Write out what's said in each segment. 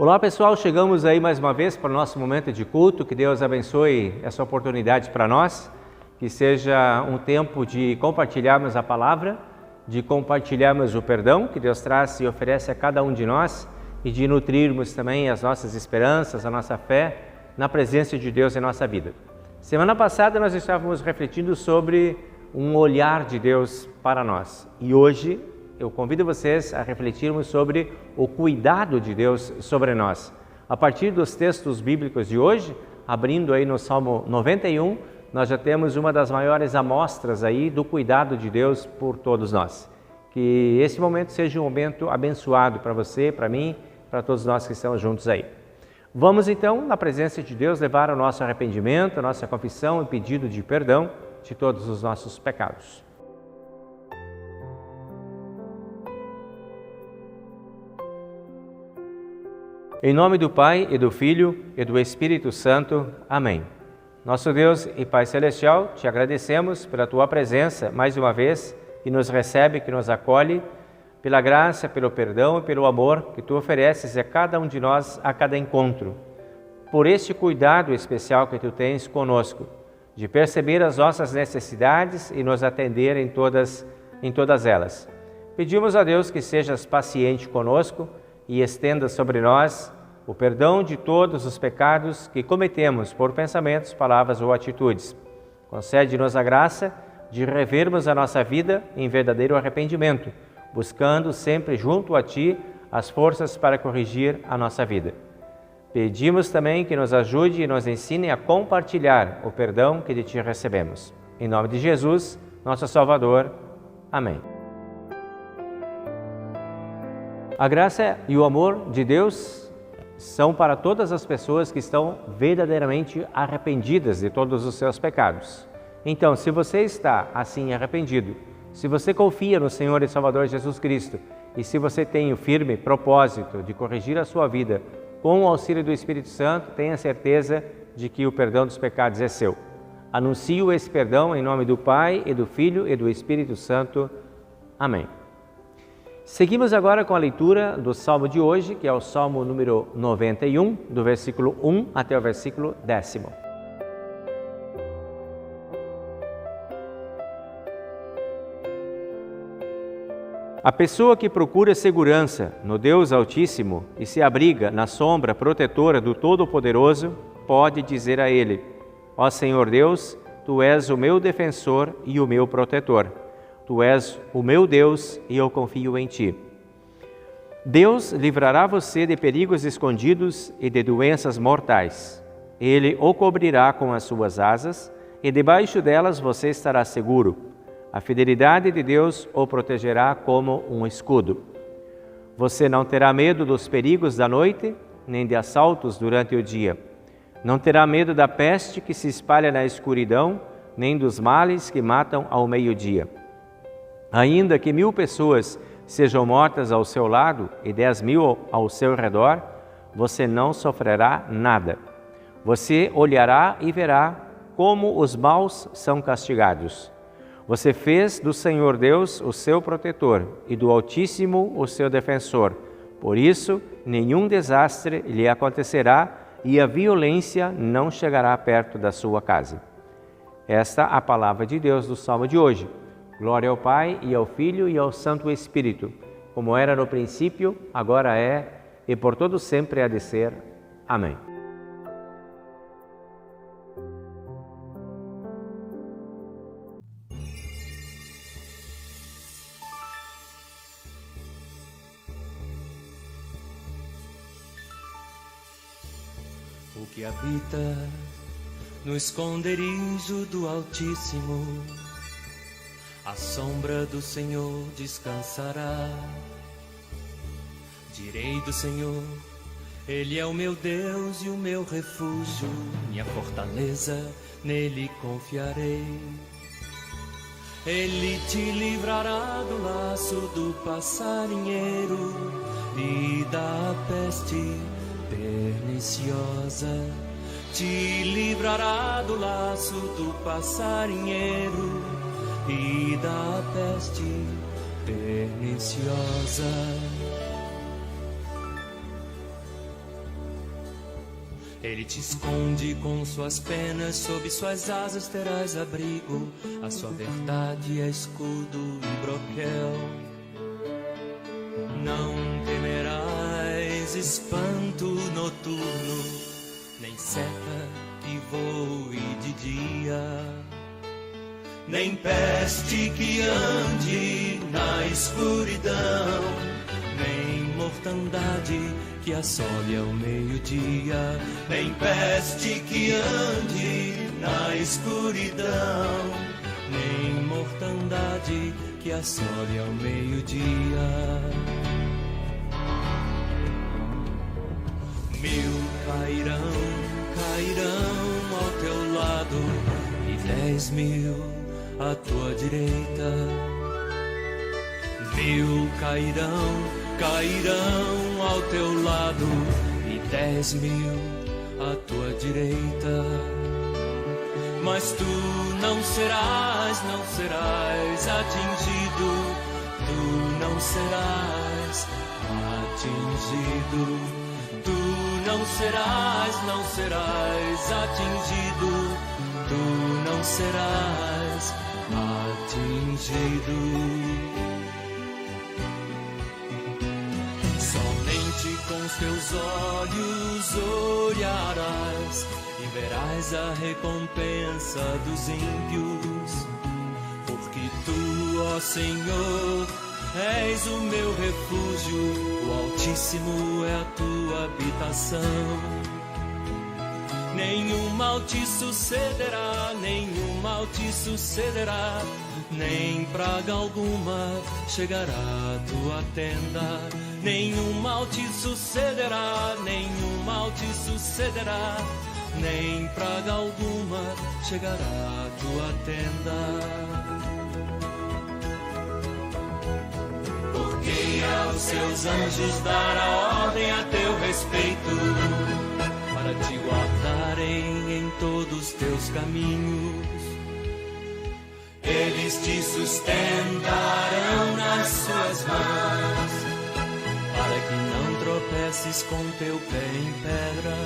Olá pessoal, chegamos aí mais uma vez para o nosso momento de culto. Que Deus abençoe essa oportunidade para nós, que seja um tempo de compartilharmos a palavra, de compartilharmos o perdão que Deus traz e oferece a cada um de nós e de nutrirmos também as nossas esperanças, a nossa fé na presença de Deus em nossa vida. Semana passada nós estávamos refletindo sobre um olhar de Deus para nós e hoje eu convido vocês a refletirmos sobre o cuidado de Deus sobre nós. A partir dos textos bíblicos de hoje, abrindo aí no Salmo 91, nós já temos uma das maiores amostras aí do cuidado de Deus por todos nós. Que esse momento seja um momento abençoado para você, para mim, para todos nós que estamos juntos aí. Vamos então, na presença de Deus, levar o nosso arrependimento, a nossa confissão e pedido de perdão de todos os nossos pecados. Em nome do Pai, e do Filho, e do Espírito Santo. Amém. Nosso Deus e Pai Celestial, te agradecemos pela Tua presença, mais uma vez, que nos recebe, que nos acolhe, pela graça, pelo perdão e pelo amor que Tu ofereces a cada um de nós, a cada encontro. Por este cuidado especial que Tu tens conosco, de perceber as nossas necessidades e nos atender em todas elas. Pedimos a Deus que sejas paciente conosco, e estenda sobre nós o perdão de todos os pecados que cometemos por pensamentos, palavras ou atitudes. Concede-nos a graça de revermos a nossa vida em verdadeiro arrependimento, buscando sempre junto a Ti as forças para corrigir a nossa vida. Pedimos também que nos ajude e nos ensine a compartilhar o perdão que de Ti recebemos. Em nome de Jesus, nosso Salvador. Amém. A graça e o amor de Deus são para todas as pessoas que estão verdadeiramente arrependidas de todos os seus pecados. Então, se você está assim arrependido, se você confia no Senhor e Salvador Jesus Cristo e se você tem o firme propósito de corrigir a sua vida com o auxílio do Espírito Santo, tenha certeza de que o perdão dos pecados é seu. Anuncio esse perdão em nome do Pai, e do Filho, e do Espírito Santo. Amém. Seguimos agora com a leitura do Salmo de hoje, que é o Salmo número 91, do versículo 1 até o versículo 10. A pessoa que procura segurança no Deus Altíssimo e se abriga na sombra protetora do Todo-Poderoso, pode dizer a Ele: Ó Senhor Deus, Tu és o meu defensor e o meu protetor. Tu és o meu Deus e eu confio em Ti. Deus livrará você de perigos escondidos e de doenças mortais. Ele o cobrirá com as suas asas e debaixo delas você estará seguro. A fidelidade de Deus o protegerá como um escudo. Você não terá medo dos perigos da noite, nem de assaltos durante o dia. Não terá medo da peste que se espalha na escuridão, nem dos males que matam ao meio-dia. Ainda que 1000 pessoas sejam mortas ao seu lado e 10.000 ao seu redor, você não sofrerá nada. Você olhará e verá como os maus são castigados. Você fez do Senhor Deus o seu protetor e do Altíssimo o seu defensor. Por isso, nenhum desastre lhe acontecerá e a violência não chegará perto da sua casa. Esta é a palavra de Deus do Salmo de hoje. Glória ao Pai, e ao Filho, e ao Santo Espírito, como era no princípio, agora é, e por todo sempre há de ser. Amém. O que habita no esconderijo do Altíssimo, à sombra do Senhor descansará. Direi do Senhor, Ele é o meu Deus e o meu refúgio, minha fortaleza, nele confiarei. Ele te livrará do laço do passarinheiro e da peste perniciosa. Te livrará do laço do passarinheiro e da peste perniciosa. Ele te esconde com suas penas, sob suas asas terás abrigo. A sua verdade é escudo e broquel. Não temerás espanto noturno, nem seta que voe de dia, nem peste que ande na escuridão, nem mortandade que assole ao meio-dia, nem peste que ande na escuridão, nem mortandade que assole ao meio-dia. 1000 cairão ao teu lado e 10.000 à tua direita. 1000 cairão ao teu lado e 10.000 à tua direita. Mas tu não serás atingido, tu não serás atingido, tu não serás atingido, tu não serás atingido. Somente com os teus olhos olharás e verás a recompensa dos ímpios, porque tu, ó Senhor, és o meu refúgio, o Altíssimo é a tua habitação. Nenhum mal te sucederá, nenhum mal te sucederá, nem praga alguma chegará à tua tenda. Nenhum mal te sucederá, nenhum mal te sucederá, nem praga alguma chegará à tua tenda. Porque aos seus anjos dará ordem a teu respeito, para te guardarem em todos os teus caminhos. Eles te sustentarão nas suas mãos, para que não tropeces com teu pé em pedra.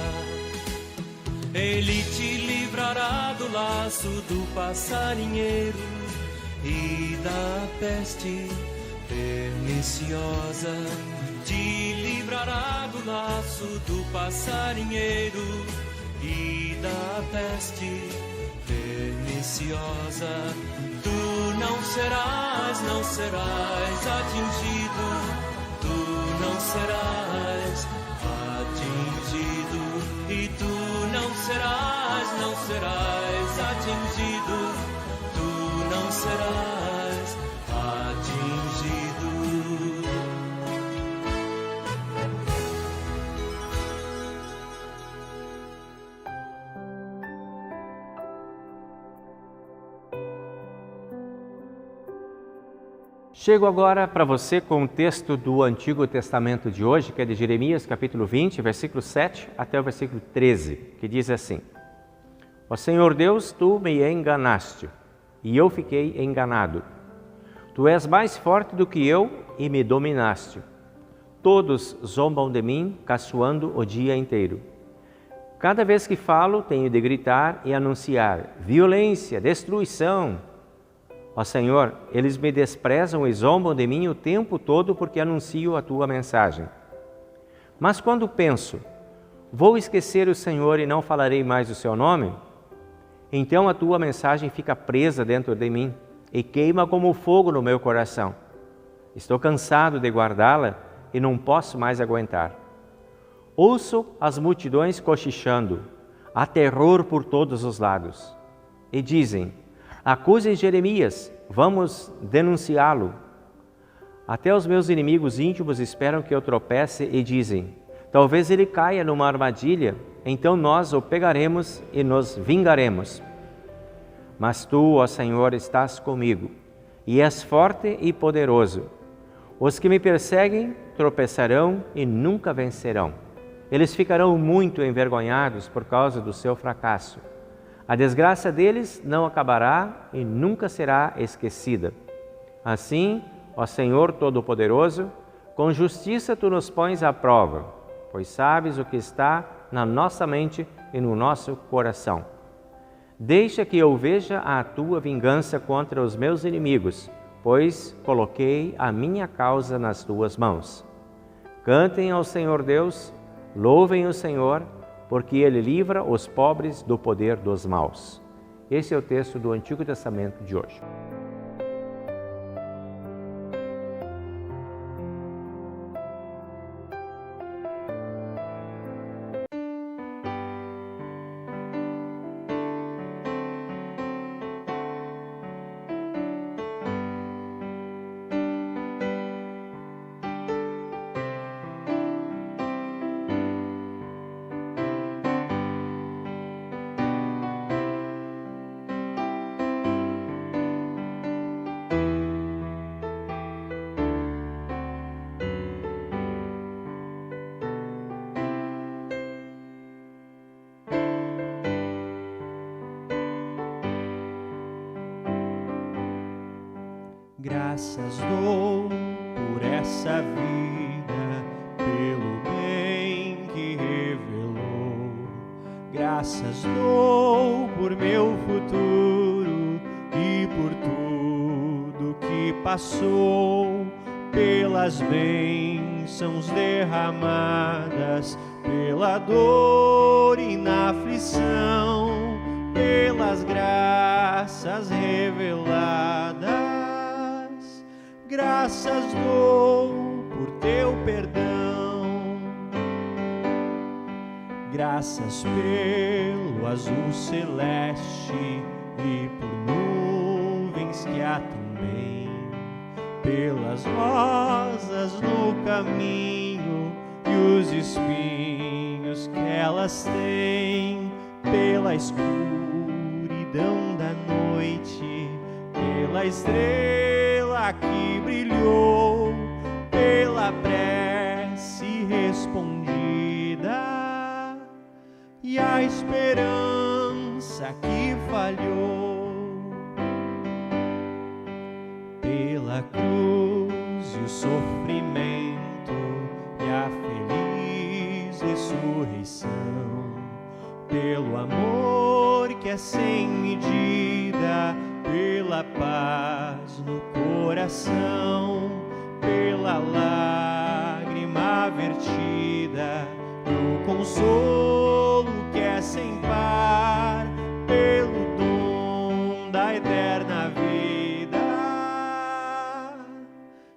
Ele te livrará do laço do passarinheiro e da peste perniciosa. Te livrará do laço do passarinheiro e da peste perniciosa. Tu não serás atingido, tu não serás atingido, e tu não serás atingido, tu não serás atingido. Chego agora para você com o texto do Antigo Testamento de hoje, que é de Jeremias, capítulo 20, versículo 7 até o versículo 13, que diz assim: Ó Senhor Deus, tu me enganaste, e eu fiquei enganado. Tu és mais forte do que eu e me dominaste. Todos zombam de mim, caçoando o dia inteiro. Cada vez que falo, tenho de gritar e anunciar violência, destruição. Ó Senhor, eles me desprezam e zombam de mim o tempo todo porque anuncio a tua mensagem. Mas quando penso, vou esquecer o Senhor e não falarei mais o seu nome? Então a tua mensagem fica presa dentro de mim e queima como fogo no meu coração. Estou cansado de guardá-la e não posso mais aguentar. Ouço as multidões cochichando, há terror por todos os lados. E dizem: acusem Jeremias, vamos denunciá-lo. Até os meus inimigos íntimos esperam que eu tropece e dizem: talvez ele caia numa armadilha, então nós o pegaremos e nos vingaremos. Mas tu, ó Senhor, estás comigo, e és forte e poderoso. Os que me perseguem tropeçarão e nunca vencerão. Eles ficarão muito envergonhados por causa do seu fracasso. A desgraça deles não acabará e nunca será esquecida. Assim, ó Senhor Todo-Poderoso, com justiça tu nos pões à prova, pois sabes o que está na nossa mente e no nosso coração. Deixa que eu veja a tua vingança contra os meus inimigos, pois coloquei a minha causa nas tuas mãos. Cantem ao Senhor Deus, louvem o Senhor, porque Ele livra os pobres do poder dos maus. Esse é o texto do Antigo Testamento de hoje. Graças dou por essa vida, pelo bem que revelou. Graças dou por meu futuro e por tudo que passou, pelas bênçãos derramadas, pela dor e na aflição, pelas graças reveladas. Graças dou por teu perdão, graças pelo azul celeste e por nuvens que há também, pelas rosas no caminho e os espinhos que elas têm, pela escuridão da noite, pela estrela que brilhou, pela prece respondida e a esperança que falhou, pela cruz e o sofrimento e a feliz ressurreição, pelo amor que é sem medida, pela paz no coração, pela lágrima vertida, no consolo que é sem par, pelo dom da eterna vida,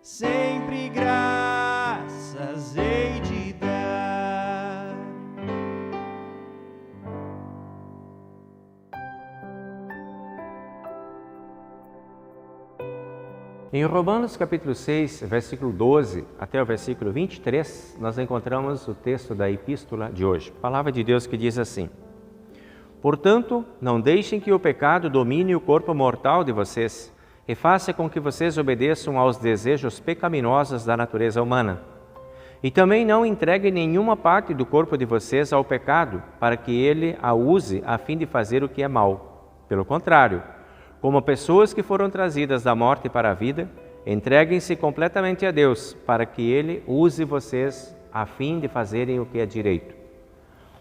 sempre graças hei de dar. Em Romanos capítulo 6, versículo 12 até o versículo 23, nós encontramos o texto da epístola de hoje. Palavra de Deus que diz assim: Portanto, não deixem que o pecado domine o corpo mortal de vocês e faça com que vocês obedeçam aos desejos pecaminosos da natureza humana. E também não entreguem nenhuma parte do corpo de vocês ao pecado, para que ele a use a fim de fazer o que é mal. Pelo contrário, como pessoas que foram trazidas da morte para a vida, entreguem-se completamente a Deus, para que Ele use vocês a fim de fazerem o que é direito.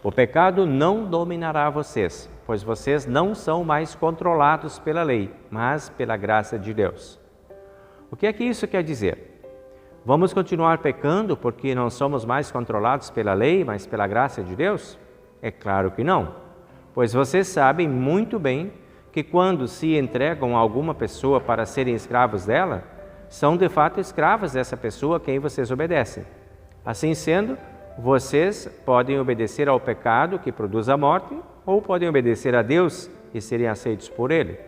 O pecado não dominará vocês, pois vocês não são mais controlados pela lei, mas pela graça de Deus. O que é que isso quer dizer? Vamos continuar pecando porque não somos mais controlados pela lei, mas pela graça de Deus? É claro que não, pois vocês sabem muito bem que quando se entregam a alguma pessoa para serem escravos dela, são de fato escravos dessa pessoa a quem vocês obedecem. Assim sendo, vocês podem obedecer ao pecado que produz a morte, ou podem obedecer a Deus e serem aceitos por Ele.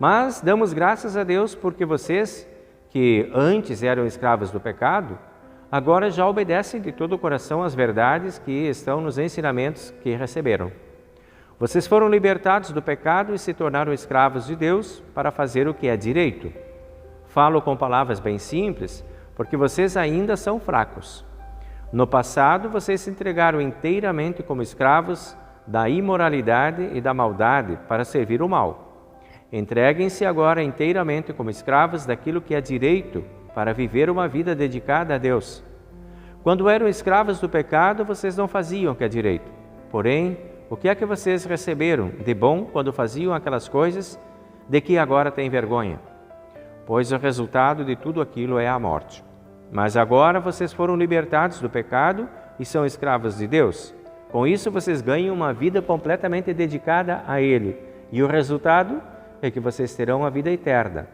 Mas damos graças a Deus porque vocês, que antes eram escravos do pecado, agora já obedecem de todo o coração às verdades que estão nos ensinamentos que receberam. Vocês foram libertados do pecado e se tornaram escravos de Deus para fazer o que é direito. Falo com palavras bem simples, porque vocês ainda são fracos. No passado, vocês se entregaram inteiramente como escravos da imoralidade e da maldade para servir o mal. Entreguem-se agora inteiramente como escravos daquilo que é direito para viver uma vida dedicada a Deus. Quando eram escravos do pecado, vocês não faziam o que é direito, Porém, o que é que vocês receberam de bom quando faziam aquelas coisas de que agora têm vergonha? Pois o resultado de tudo aquilo é a morte. Mas agora vocês foram libertados do pecado e são escravos de Deus. Com isso vocês ganham uma vida completamente dedicada a Ele. E o resultado é que vocês terão a vida eterna.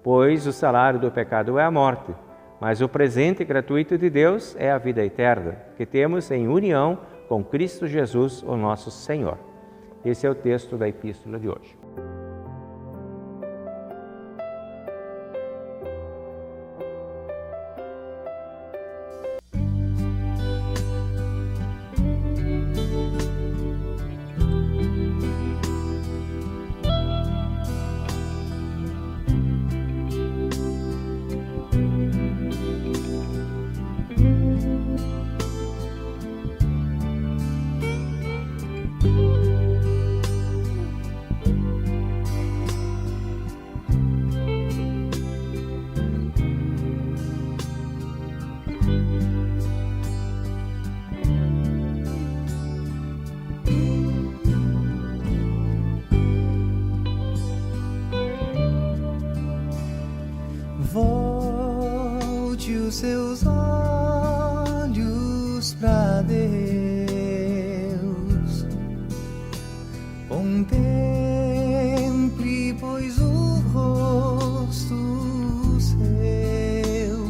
Pois o salário do pecado é a morte, mas o presente gratuito de Deus é a vida eterna, que temos em união com Cristo Jesus, o nosso Senhor. Esse é o texto da epístola de hoje. Volte os seus olhos para Deus, contemple, pois, o rosto seu,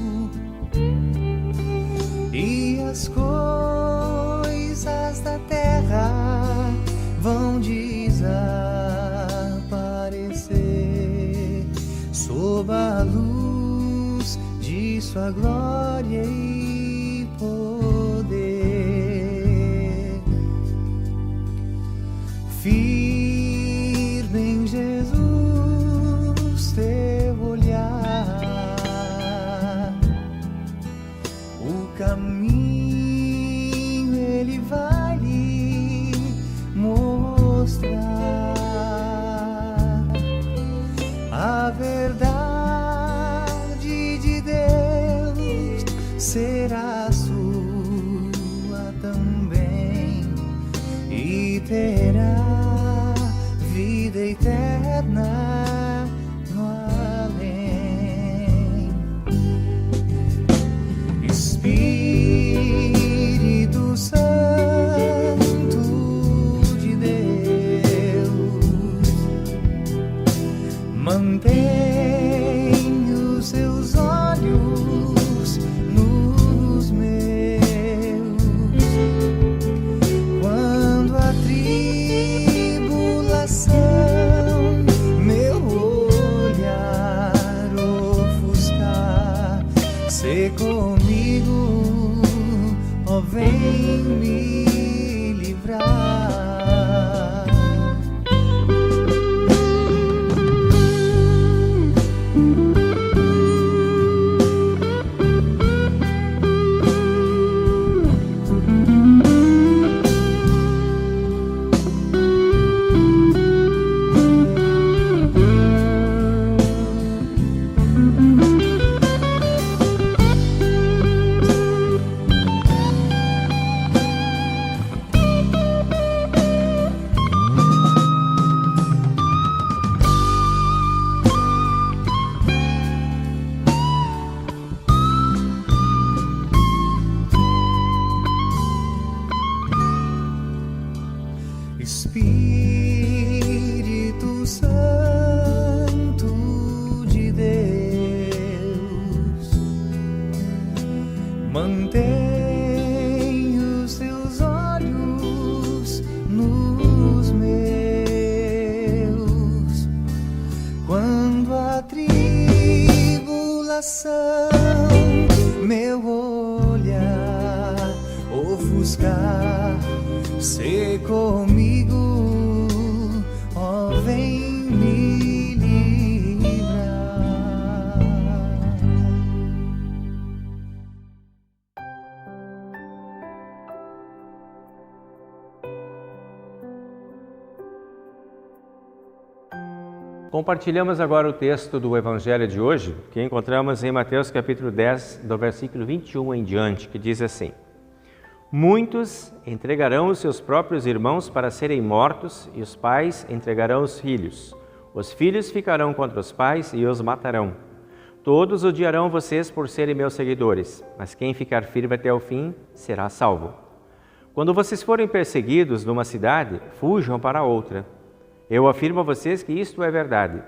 e as coisas da terra vão desaparecer sob a luz de sua glória e poder. Firme em Jesus teu olhar, o caminho Ele vai lhe mostrar, a verdade de Deus será sua também, e terá vida eterna no além. Espírito Santo de Deus, mantenha os seus olhos nos meus, quando a tribulação meu olhar ofuscar. Se comigo, ó, vem me livrar. Espírito Santo de Deus, mantenha os seus olhos nos meus, quando a tribulação meu olhar ofuscar. Se comigo, ó, vem me livrar. Compartilhamos agora o texto do Evangelho de hoje, que encontramos em Mateus capítulo 10, do versículo 21 em diante, que diz assim: Muitos entregarão os seus próprios irmãos para serem mortos, e os pais entregarão os filhos. Os filhos ficarão contra os pais e os matarão. Todos odiarão vocês por serem meus seguidores, mas quem ficar firme até o fim será salvo. Quando vocês forem perseguidos numa cidade, fujam para outra. Eu afirmo a vocês que isto é verdade.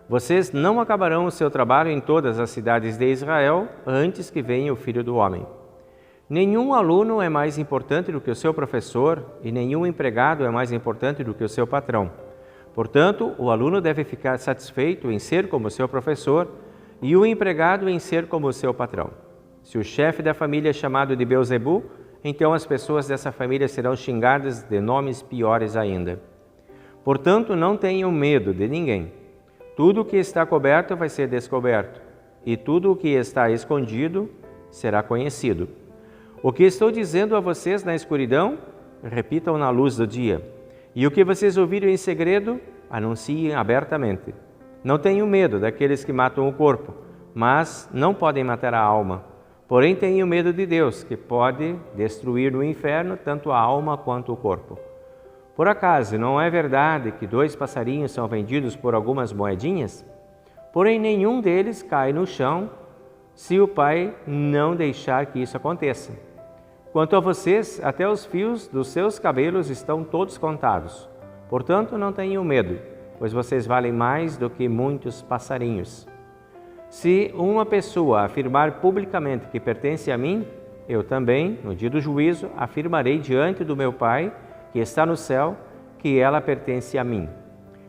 Vocês não acabarão o seu trabalho em todas as cidades de Israel antes que venha o Filho do Homem. Nenhum aluno é mais importante do que o seu professor e nenhum empregado é mais importante do que o seu patrão. Portanto, o aluno deve ficar satisfeito em ser como seu professor e o empregado em ser como o seu patrão. Se o chefe da família é chamado de Beelzebu, então as pessoas dessa família serão xingadas de nomes piores ainda. Portanto, não tenham medo de ninguém. Tudo o que está coberto vai ser descoberto, e tudo o que está escondido será conhecido. O que estou dizendo a vocês na escuridão, repitam na luz do dia. E o que vocês ouviram em segredo, anunciem abertamente. Não tenham medo daqueles que matam o corpo, mas não podem matar a alma. Porém, tenham medo de Deus, que pode destruir no inferno tanto a alma quanto o corpo. Por acaso, não é verdade que 2 passarinhos são vendidos por algumas moedinhas? Porém, nenhum deles cai no chão se o Pai não deixar que isso aconteça. Quanto a vocês, até os fios dos seus cabelos estão todos contados. Portanto, não tenham medo, pois vocês valem mais do que muitos passarinhos. Se uma pessoa afirmar publicamente que pertence a mim, eu também, no dia do juízo, afirmarei diante do meu Pai, que está no céu, que ela pertence a mim.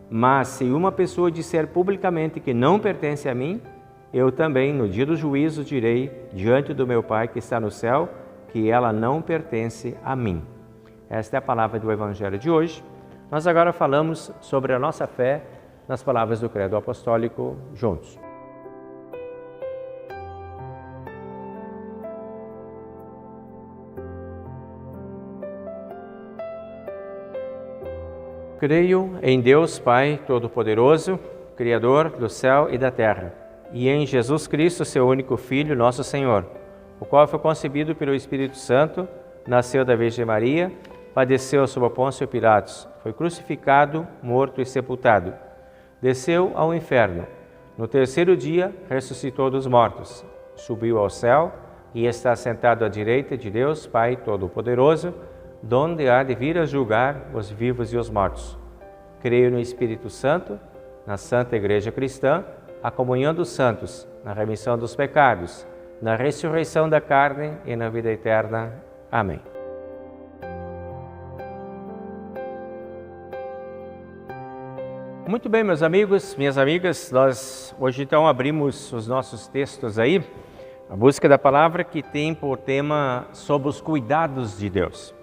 Mas se uma pessoa disser publicamente que não pertence a mim, eu também, no dia do juízo, direi diante do meu Pai, que está no céu, que ela não pertence a mim. Esta é a palavra do Evangelho de hoje. Nós agora falamos sobre a nossa fé nas palavras do Credo Apostólico juntos. Creio em Deus Pai Todo-Poderoso, Criador do céu e da terra, e em Jesus Cristo, seu único Filho, nosso Senhor, o qual foi concebido pelo Espírito Santo, nasceu da Virgem Maria, padeceu sob Pôncio Pilatos, foi crucificado, morto e sepultado. Desceu ao inferno. No terceiro dia, ressuscitou dos mortos, subiu ao céu e está sentado à direita de Deus Pai Todo-Poderoso, donde há de vir a julgar os vivos e os mortos. Creio no Espírito Santo, na Santa Igreja Cristã, a comunhão dos santos, na remissão dos pecados, na ressurreição da carne e na vida eterna. Amém. Muito bem, meus amigos, minhas amigas, nós hoje então abrimos os nossos textos aí, a busca da palavra que tem por tema sobre os cuidados de Deus.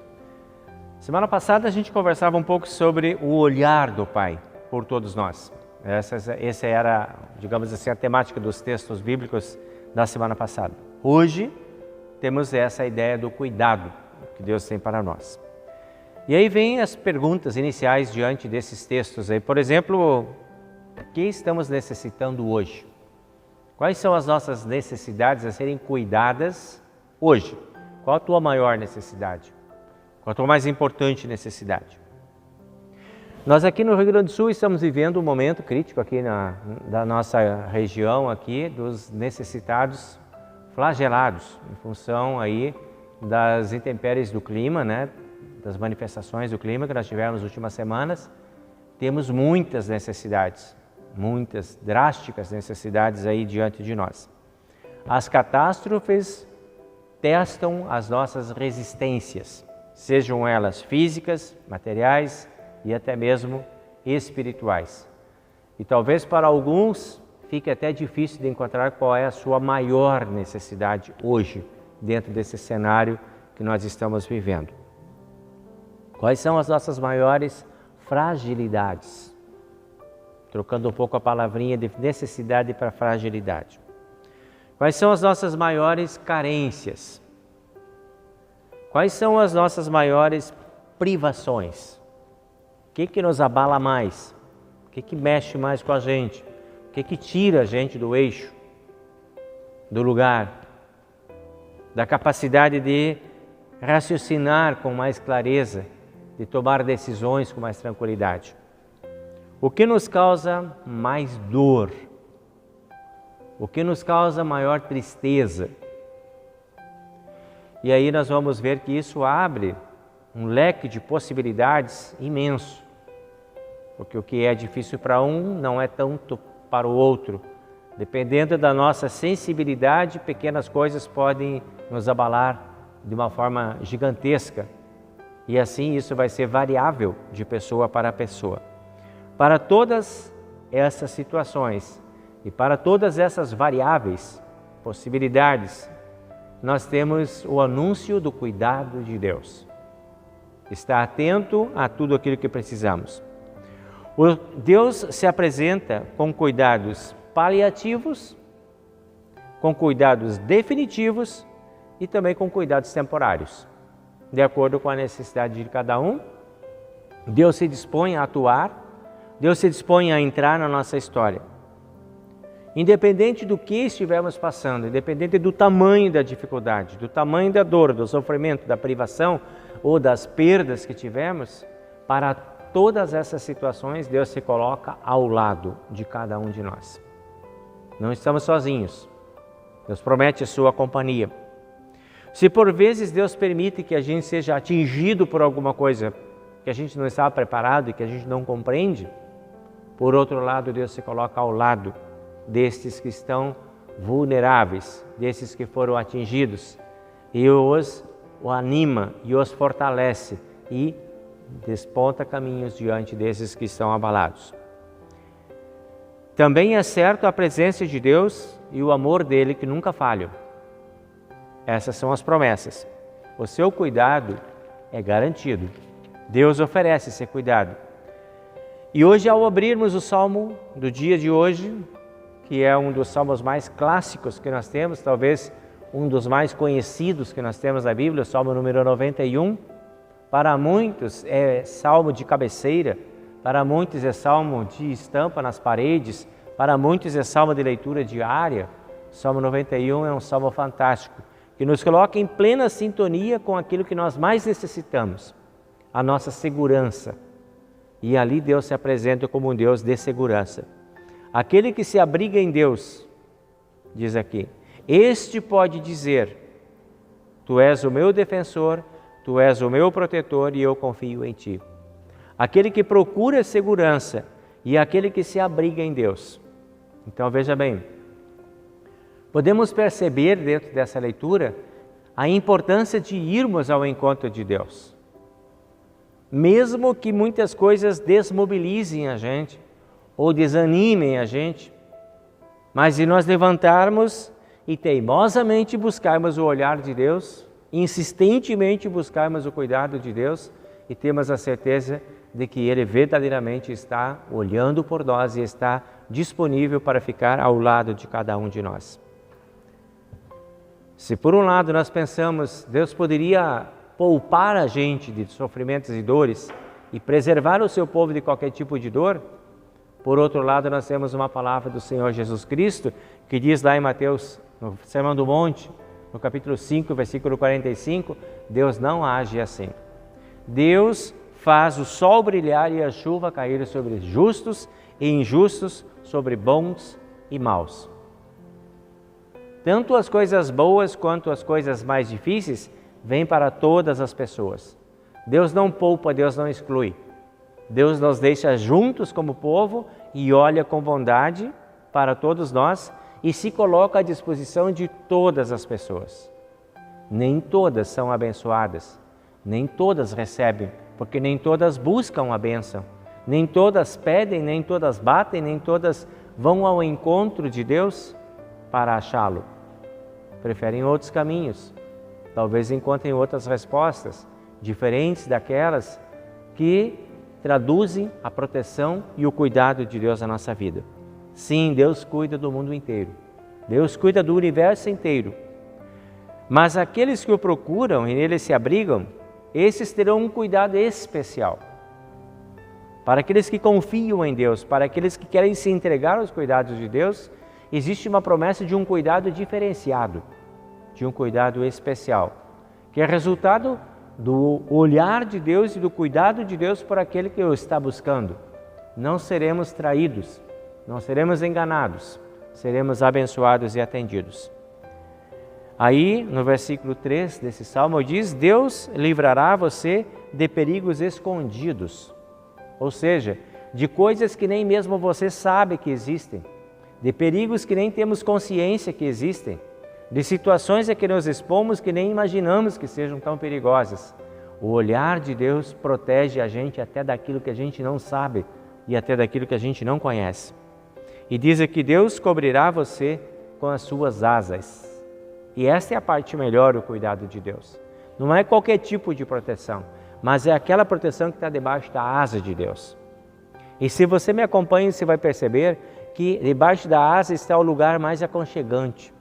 Semana passada a gente conversava um pouco sobre o olhar do Pai por todos nós. Essa era, digamos assim, a temática dos textos bíblicos da semana passada. Hoje temos essa ideia do cuidado que Deus tem para nós. E aí vem as perguntas iniciais diante desses textos aí. Por exemplo, o que estamos necessitando hoje? Quais são as nossas necessidades a serem cuidadas hoje? Qual a tua maior necessidade? Qual a tua mais importante necessidade? Nós aqui no Rio Grande do Sul estamos vivendo um momento crítico aqui da nossa região aqui, dos necessitados flagelados em função aí das intempéries do clima, né? Das manifestações do clima que nós tivemos nas últimas semanas. Temos muitas necessidades, muitas drásticas necessidades aí diante de nós. As catástrofes testam as nossas resistências, sejam elas físicas, materiais e até mesmo espirituais. E talvez para alguns fique até difícil de encontrar qual é a sua maior necessidade hoje, dentro desse cenário que nós estamos vivendo. Quais são as nossas maiores fragilidades? Trocando um pouco a palavrinha de necessidade para fragilidade. Quais são as nossas maiores carências? Quais são as nossas maiores privações? O que nos abala mais? O que mexe mais com a gente? O que tira a gente do eixo, do lugar, da capacidade de raciocinar com mais clareza, de tomar decisões com mais tranquilidade. O que nos causa mais dor? O que nos causa maior tristeza? E aí nós vamos ver que isso abre um leque de possibilidades imenso. Porque o que é difícil para um não é tanto para o outro. Dependendo da nossa sensibilidade, pequenas coisas podem nos abalar de uma forma gigantesca. E assim isso vai ser variável de pessoa para pessoa. Para todas essas situações e para todas essas variáveis, possibilidades, nós temos o anúncio do cuidado de Deus. Está atento a tudo aquilo que precisamos. Deus se apresenta com cuidados paliativos, com cuidados definitivos e também com cuidados temporários. De acordo com a necessidade de cada um, Deus se dispõe a atuar, Deus se dispõe a entrar na nossa história. Independente do que estivermos passando, independente do tamanho da dificuldade, do tamanho da dor, do sofrimento, da privação ou das perdas que tivemos, para todas essas situações Deus se coloca ao lado de cada um de nós. Não estamos sozinhos. Deus promete a sua companhia. Se por vezes Deus permite que a gente seja atingido por alguma coisa que a gente não estava preparado e que a gente não compreende, por outro lado, Deus se coloca ao lado destes que estão vulneráveis, desses que foram atingidos, e os anima e os fortalece e desponta caminhos diante desses que estão abalados. Também é certo a presença de Deus e o amor dele que nunca falham. Essas são as promessas. O seu cuidado é garantido. Deus oferece esse cuidado. E hoje, ao abrirmos o salmo do dia de hoje, que é um dos salmos mais clássicos que nós temos, talvez um dos mais conhecidos que nós temos na Bíblia, o salmo número 91, para muitos é salmo de cabeceira, para muitos é salmo de estampa nas paredes, para muitos é salmo de leitura diária. O salmo 91 é um salmo fantástico, que nos coloca em plena sintonia com aquilo que nós mais necessitamos, a nossa segurança. E ali Deus se apresenta como um Deus de segurança. Aquele que se abriga em Deus, diz aqui, este pode dizer, tu és o meu defensor, tu és o meu protetor e eu confio em ti. Aquele que procura segurança e aquele que se abriga em Deus. Então veja bem, podemos perceber dentro dessa leitura a importância de irmos ao encontro de Deus. Mesmo que muitas coisas desmobilizem a gente ou desanimem a gente, mas se nós levantarmos e teimosamente buscarmos o olhar de Deus, insistentemente buscarmos o cuidado de Deus e temos a certeza de que Ele verdadeiramente está olhando por nós e está disponível para ficar ao lado de cada um de nós. Se por um lado nós pensamos, Deus poderia poupar a gente de sofrimentos e dores e preservar o seu povo de qualquer tipo de dor, por outro lado nós temos uma palavra do Senhor Jesus Cristo que diz lá em Mateus, no Sermão do Monte, no capítulo 5, versículo 45, Deus não age assim. Deus faz o sol brilhar e a chuva cair sobre justos e injustos, sobre bons e maus. Tanto as coisas boas quanto as coisas mais difíceis vêm para todas as pessoas. Deus não poupa, Deus não exclui. Deus nos deixa juntos como povo e olha com bondade para todos nós e se coloca à disposição de todas as pessoas. Nem todas são abençoadas, nem todas recebem, porque nem todas buscam a bênção, nem todas pedem, nem todas batem, nem todas vão ao encontro de Deus para achá-lo. Preferem outros caminhos, talvez encontrem outras respostas, diferentes daquelas que traduzem a proteção e o cuidado de Deus na nossa vida. Sim, Deus cuida do mundo inteiro, Deus cuida do universo inteiro, mas aqueles que o procuram e nele se abrigam, esses terão um cuidado especial. Para aqueles que confiam em Deus, para aqueles que querem se entregar aos cuidados de Deus, existe uma promessa de um cuidado diferenciado, de um cuidado especial. que é resultado do olhar de Deus e do cuidado de Deus por aquele que o está buscando. Não seremos traídos, não seremos enganados, seremos abençoados e atendidos. Aí, no versículo 3 desse salmo, diz: Deus livrará você de perigos escondidos, ou seja, de coisas que nem mesmo você sabe que existem, de perigos que nem temos consciência que existem, de situações a que nos expomos que nem imaginamos que sejam tão perigosas. O olhar de Deus protege a gente até daquilo que a gente não sabe e até daquilo que a gente não conhece. E diz aqui: Deus cobrirá você com as suas asas. E essa é a parte melhor do cuidado de Deus. Não é qualquer tipo de proteção, mas é aquela proteção que está debaixo da asa de Deus. E se você me acompanha, você vai perceber que debaixo da asa está o lugar mais aconchegante,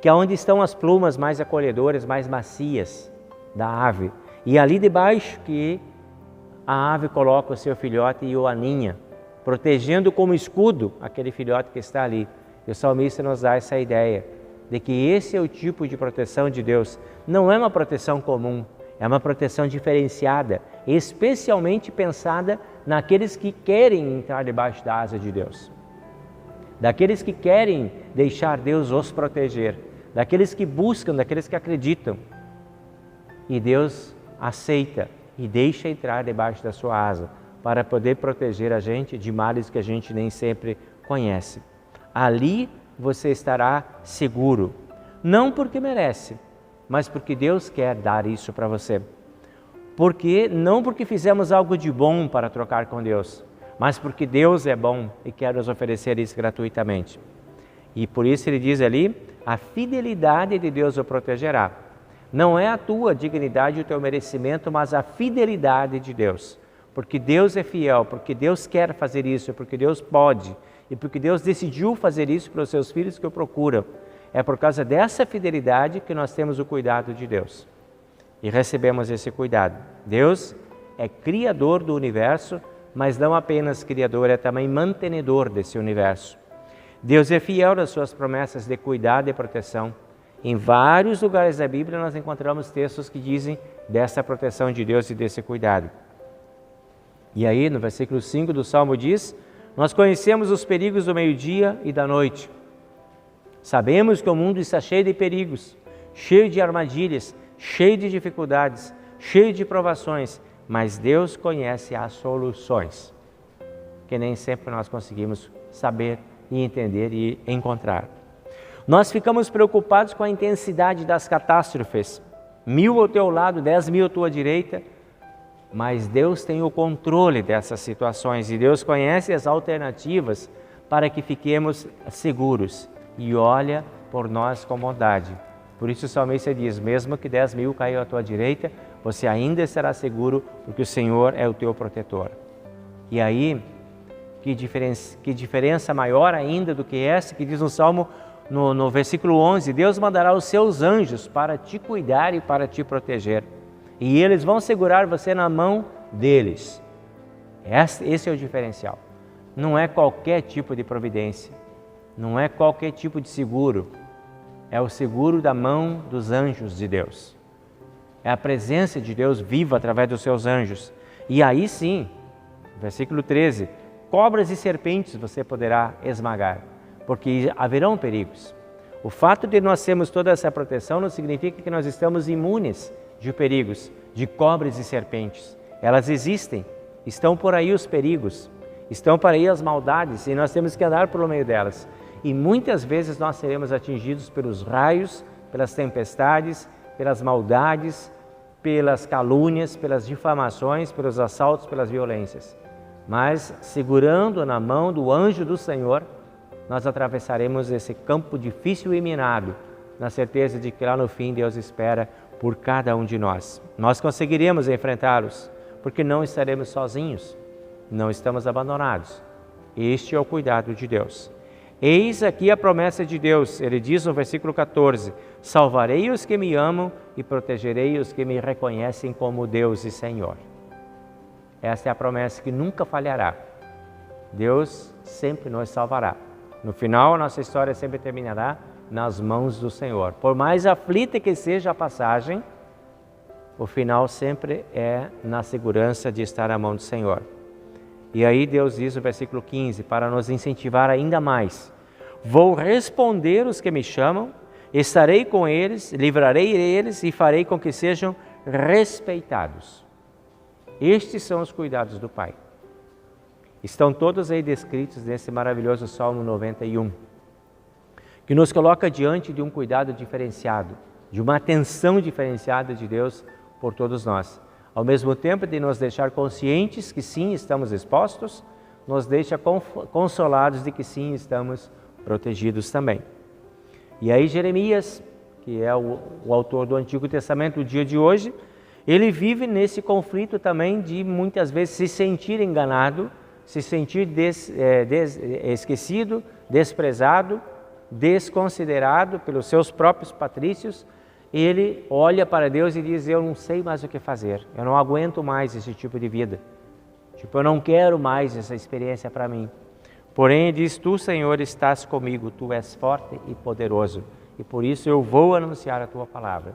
que é onde estão as plumas mais acolhedoras, mais macias da ave. E ali debaixo que a ave coloca o seu filhote e o aninha, protegendo como escudo aquele filhote que está ali. E o salmista nos dá essa ideia de que esse é o tipo de proteção de Deus. Não é uma proteção comum, é uma proteção diferenciada, especialmente pensada naqueles que querem entrar debaixo da asa de Deus, daqueles que querem deixar Deus os proteger, daqueles que buscam, daqueles que acreditam. E Deus aceita e deixa entrar debaixo da sua asa para poder proteger a gente de males que a gente nem sempre conhece. Ali você estará seguro, não porque merece, mas porque Deus quer dar isso para você. Não porque fizemos algo de bom para trocar com Deus, mas porque Deus é bom e quer nos oferecer isso gratuitamente. E por isso ele diz ali: a fidelidade de Deus o protegerá. Não é a tua dignidade e o teu merecimento, mas a fidelidade de Deus. Porque Deus é fiel, porque Deus quer fazer isso, porque Deus pode. E porque Deus decidiu fazer isso para os seus filhos que o procuram. É por causa dessa fidelidade que nós temos o cuidado de Deus. E recebemos esse cuidado. Deus é criador do universo, mas não apenas criador, é também mantenedor desse universo. Deus é fiel nas suas promessas de cuidado e proteção. Em vários lugares da Bíblia nós encontramos textos que dizem dessa proteção de Deus e desse cuidado. E aí no versículo 5 do Salmo diz: nós conhecemos os perigos do meio-dia e da noite. Sabemos que o mundo está cheio de perigos, cheio de armadilhas, cheio de dificuldades, cheio de provações, mas Deus conhece as soluções, que nem sempre nós conseguimos saber e entender e encontrar. Nós ficamos preocupados com a intensidade das catástrofes, 1000 ao teu lado, 10.000 à tua direita, mas Deus tem o controle dessas situações e Deus conhece as alternativas para que fiquemos seguros e olha por nós com bondade. Por isso o salmista diz: mesmo que 10.000 caiam à tua direita, você ainda estará seguro, porque o Senhor é o teu protetor. E aí, que diferença maior ainda do que essa que diz no Salmo, no versículo 11: Deus mandará os seus anjos para te cuidar e para te proteger. E eles vão segurar você na mão deles. Esse é o diferencial. Não é qualquer tipo de providência, não é qualquer tipo de seguro. É o seguro da mão dos anjos de Deus. É a presença de Deus viva através dos seus anjos. E aí sim, versículo 13: cobras e serpentes você poderá esmagar, porque haverão perigos. O fato de nós termos toda essa proteção não significa que nós estamos imunes de perigos, de cobras e serpentes. Elas existem, estão por aí os perigos, estão por aí as maldades e nós temos que andar pelo meio delas. E muitas vezes nós seremos atingidos pelos raios, pelas tempestades, pelas maldades, pelas calúnias, pelas difamações, pelos assaltos, pelas violências. Mas segurando na mão do anjo do Senhor, nós atravessaremos esse campo difícil e minado, na certeza de que lá no fim Deus espera por cada um de nós. Nós conseguiremos enfrentá-los, porque não estaremos sozinhos, não estamos abandonados. Este é o cuidado de Deus. Eis aqui a promessa de Deus, ele diz no versículo 14: salvarei os que me amam e protegerei os que me reconhecem como Deus e Senhor. Esta é a promessa que nunca falhará. Deus sempre nos salvará. No final, a nossa história sempre terminará nas mãos do Senhor. Por mais aflita que seja a passagem, o final sempre é na segurança de estar à mão do Senhor. E aí Deus diz no versículo 15, para nos incentivar ainda mais: vou responder os que me chamam, estarei com eles, livrarei eles e farei com que sejam respeitados. Estes são os cuidados do Pai. Estão todos aí descritos nesse maravilhoso Salmo 91, que nos coloca diante de um cuidado diferenciado, de uma atenção diferenciada de Deus por todos nós. Ao mesmo tempo de nos deixar conscientes que sim, estamos expostos, nos deixa consolados de que sim, estamos protegidos também. E aí Jeremias, que é o autor do Antigo Testamento, o dia de hoje, ele vive nesse conflito também de muitas vezes se sentir enganado, se sentir esquecido, desprezado, desconsiderado pelos seus próprios patrícios. Ele olha para Deus e diz: eu não sei mais o que fazer, eu não aguento mais esse tipo de vida, eu não quero mais essa experiência para mim. Porém, diz: tu, Senhor, estás comigo, tu és forte e poderoso, e por isso eu vou anunciar a tua palavra,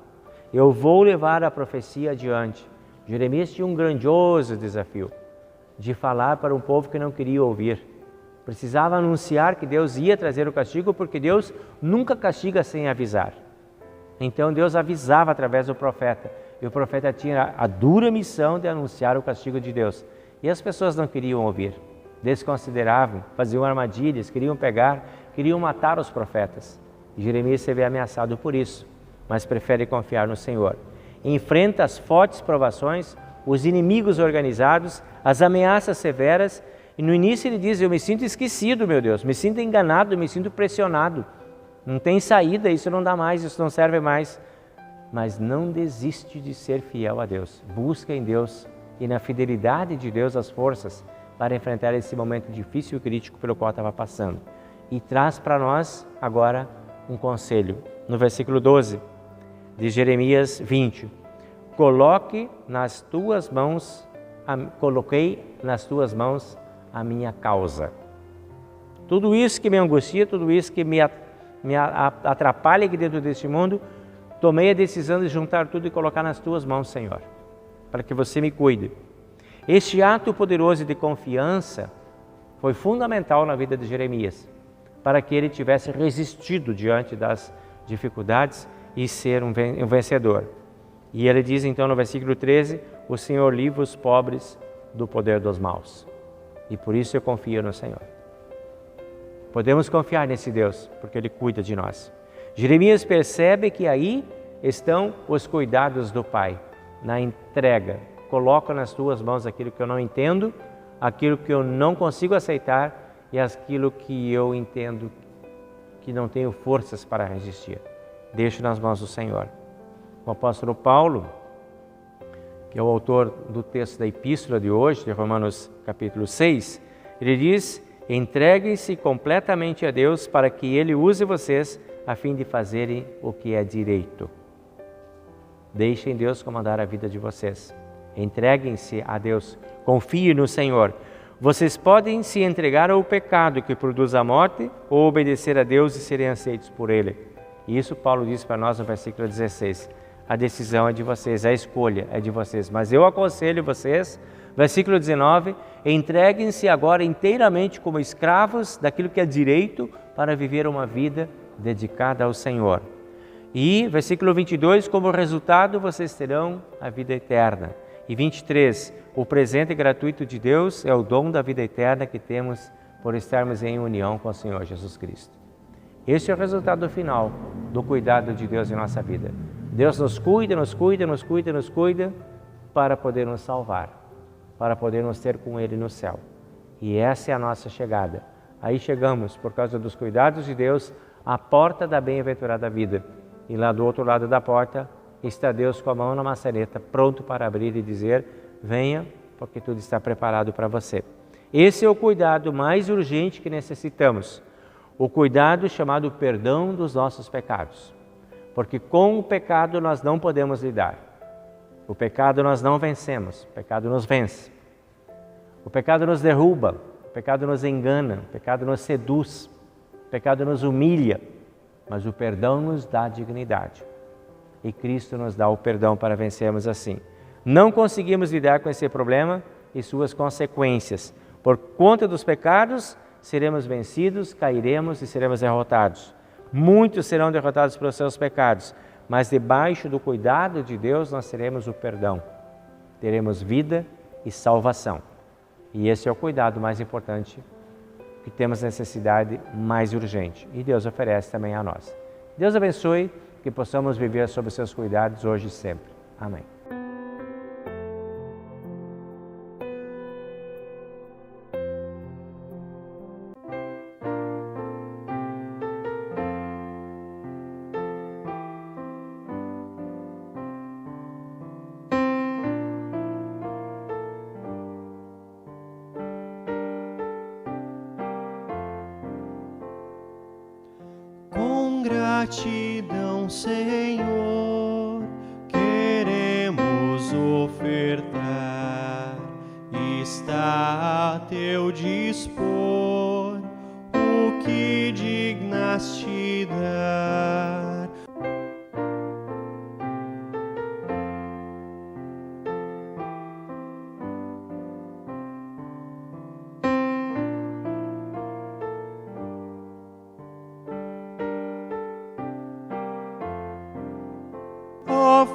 eu vou levar a profecia adiante. Jeremias tinha um grandioso desafio de falar para um povo que não queria ouvir. Precisava anunciar que Deus ia trazer o castigo, porque Deus nunca castiga sem avisar. Então Deus avisava através do profeta, e o profeta tinha a dura missão de anunciar o castigo de Deus. E as pessoas não queriam ouvir, desconsideravam, faziam armadilhas, queriam pegar, queriam matar os profetas. E Jeremias se vê ameaçado por isso, mas prefere confiar no Senhor. Enfrenta as fortes provações, os inimigos organizados, as ameaças severas, e no início ele diz: eu me sinto esquecido, meu Deus, me sinto enganado, me sinto pressionado. Não tem saída, isso não dá mais, isso não serve mais. Mas não desiste de ser fiel a Deus. Busca em Deus e na fidelidade de Deus as forças para enfrentar esse momento difícil e crítico pelo qual estava passando. E traz para nós agora um conselho. No versículo 12 de Jeremias 20. Coloquei nas tuas mãos a minha causa. Tudo isso que me angustia, tudo isso que me atrapalha aqui dentro deste mundo, tomei a decisão de juntar tudo e colocar nas tuas mãos, Senhor, para que você me cuide. Este ato poderoso de confiança foi fundamental na vida de Jeremias, para que ele tivesse resistido diante das dificuldades e ser um vencedor. E ele diz então no versículo 13, o Senhor livra os pobres do poder dos maus. E por isso eu confio no Senhor. Podemos confiar nesse Deus, porque Ele cuida de nós. Jeremias percebe que aí estão os cuidados do Pai, na entrega. Coloco nas tuas mãos aquilo que eu não entendo, aquilo que eu não consigo aceitar e aquilo que eu entendo que não tenho forças para resistir. Deixo nas mãos do Senhor. O apóstolo Paulo, que é o autor do texto da epístola de hoje, de Romanos capítulo 6, ele diz: entreguem-se completamente a Deus para que Ele use vocês a fim de fazerem o que é direito. Deixem Deus comandar a vida de vocês. Entreguem-se a Deus. Confiem no Senhor. Vocês podem se entregar ao pecado que produz a morte ou obedecer a Deus e serem aceitos por Ele. E isso Paulo diz para nós no versículo 16. A decisão é de vocês, a escolha é de vocês. Mas eu aconselho vocês, versículo 19, entreguem-se agora inteiramente como escravos daquilo que é direito para viver uma vida dedicada ao Senhor. E, versículo 22, como resultado vocês terão a vida eterna. E 23, o presente gratuito de Deus é o dom da vida eterna que temos por estarmos em união com o Senhor Jesus Cristo. Esse é o resultado final do cuidado de Deus em nossa vida. Deus nos cuida, nos cuida, nos cuida, nos cuida para poder nos salvar, para podermos ter com Ele no céu. E essa é a nossa chegada. Aí chegamos, por causa dos cuidados de Deus, à porta da bem-aventurada vida. E lá do outro lado da porta está Deus com a mão na maçaneta, pronto para abrir e dizer: venha, porque tudo está preparado para você. Esse é o cuidado mais urgente que necessitamos. O cuidado chamado perdão dos nossos pecados. Porque com o pecado nós não podemos lidar. O pecado nós não vencemos, o pecado nos vence. O pecado nos derruba, o pecado nos engana, o pecado nos seduz, o pecado nos humilha, mas o perdão nos dá dignidade. e Cristo nos dá o perdão para vencermos assim. Não conseguimos lidar com esse problema e suas consequências. Por conta dos pecados, seremos vencidos, cairemos e seremos derrotados. Muitos serão derrotados pelos seus pecados, mas debaixo do cuidado de Deus nós teremos o perdão. Teremos vida e salvação. E esse é o cuidado mais importante, que temos necessidade mais urgente. E Deus oferece também a nós. Deus abençoe, que possamos viver sob os seus cuidados hoje e sempre. Amém. Gratidão, Senhor, queremos ofertar, está a teu dispor o que dignas te dar.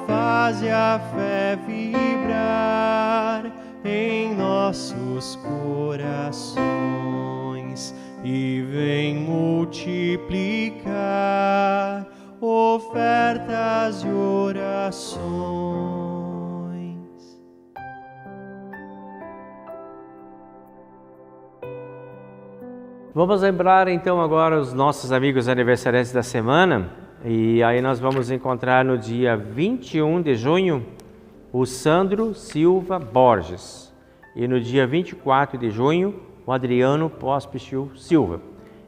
Faze a fé vibrar em nossos corações e vem multiplicar ofertas e orações. Vamos lembrar então agora os nossos amigos aniversariantes da semana. E aí nós vamos encontrar no dia 21 de junho o Sandro Silva Borges. E no dia 24 de junho o Adriano Pospichil Silva.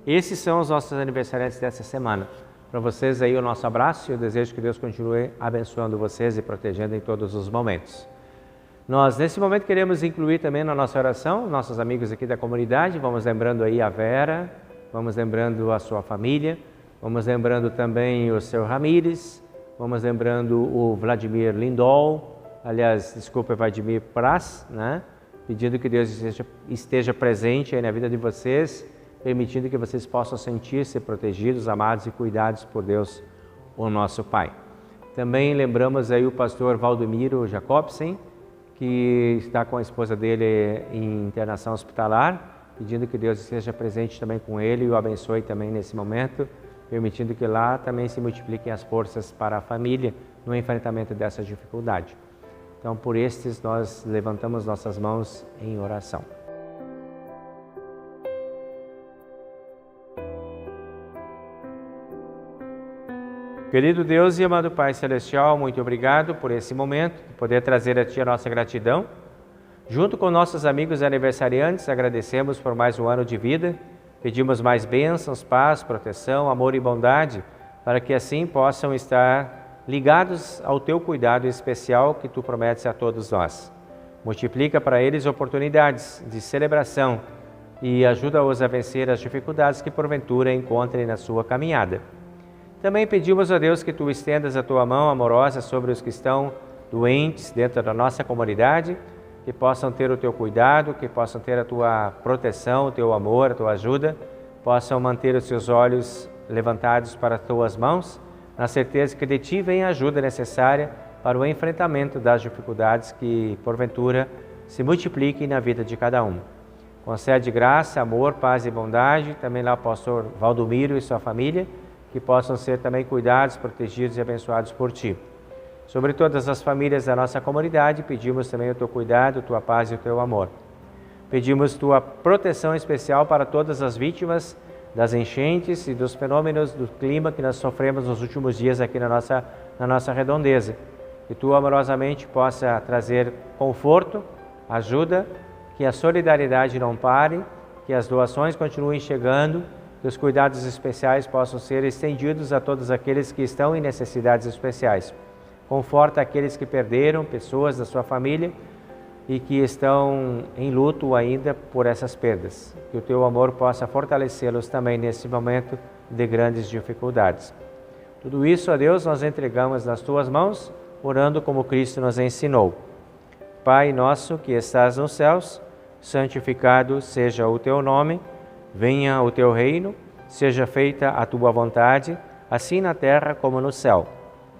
Esses são os nossos aniversariantes dessa semana. Para vocês aí o nosso abraço e eu desejo que Deus continue abençoando vocês e protegendo em todos os momentos. Nós nesse momento queremos incluir também na nossa oração nossos amigos aqui da comunidade. Vamos lembrando aí a Vera, vamos lembrando a sua família. Vamos lembrando também o Sr. Ramírez, vamos lembrando o Vladimir Lindol, aliás, desculpa, Vladimir Praz, né? Pedindo que Deus esteja presente aí na vida de vocês, permitindo que vocês possam sentir-se protegidos, amados e cuidados por Deus, o nosso Pai. Também lembramos aí o pastor Valdomiro Jacobsen, que está com a esposa dele em internação hospitalar, pedindo que Deus esteja presente também com ele e o abençoe também nesse momento, permitindo que lá também se multipliquem as forças para a família no enfrentamento dessa dificuldade. Então, por estes, nós levantamos nossas mãos em oração. Querido Deus e amado Pai Celestial, muito obrigado por esse momento, de poder trazer a Ti a nossa gratidão. Junto com nossos amigos aniversariantes, agradecemos por mais um ano de vida. Pedimos mais bênçãos, paz, proteção, amor e bondade, para que assim possam estar ligados ao Teu cuidado especial que Tu prometes a todos nós. Multiplica para eles oportunidades de celebração e ajuda-os a vencer as dificuldades que porventura encontrem na sua caminhada. Também pedimos a Deus que Tu estendas a Tua mão amorosa sobre os que estão doentes dentro da nossa comunidade, que possam ter o Teu cuidado, que possam ter a Tua proteção, o Teu amor, a Tua ajuda, possam manter os seus olhos levantados para as Tuas mãos, na certeza que de Ti vem a ajuda necessária para o enfrentamento das dificuldades que, porventura, se multipliquem na vida de cada um. Concede graça, amor, paz e bondade, também lá ao pastor Valdomiro e sua família, que possam ser também cuidados, protegidos e abençoados por Ti. Sobre todas as famílias da nossa comunidade, pedimos também o Teu cuidado, a Tua paz e o Teu amor. Pedimos Tua proteção especial para todas as vítimas das enchentes e dos fenômenos do clima que nós sofremos nos últimos dias aqui na nossa redondeza. Que Tu amorosamente possa trazer conforto, ajuda, que a solidariedade não pare, que as doações continuem chegando, que os cuidados especiais possam ser estendidos a todos aqueles que estão em necessidades especiais. Conforta aqueles que perderam pessoas da sua família e que estão em luto ainda por essas perdas. Que o Teu amor possa fortalecê-los também nesse momento de grandes dificuldades. Tudo isso, ó Deus, nós entregamos nas Tuas mãos, orando como Cristo nos ensinou. Pai nosso que estás nos céus, santificado seja o Teu nome, venha o Teu reino, seja feita a Tua vontade, assim na terra como no céu.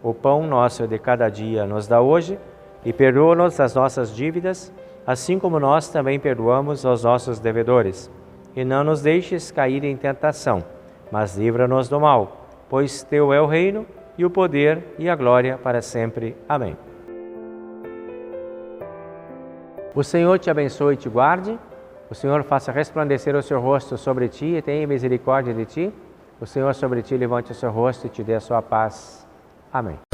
O pão nosso de cada dia nos dá hoje, e perdoa-nos as nossas dívidas, assim como nós também perdoamos aos nossos devedores. E não nos deixes cair em tentação, mas livra-nos do mal, pois Teu é o reino, e o poder e a glória para sempre. Amém. O Senhor te abençoe e te guarde. O Senhor faça resplandecer o seu rosto sobre ti e tenha misericórdia de ti. O Senhor sobre ti levante o seu rosto e te dê a sua paz. Amém.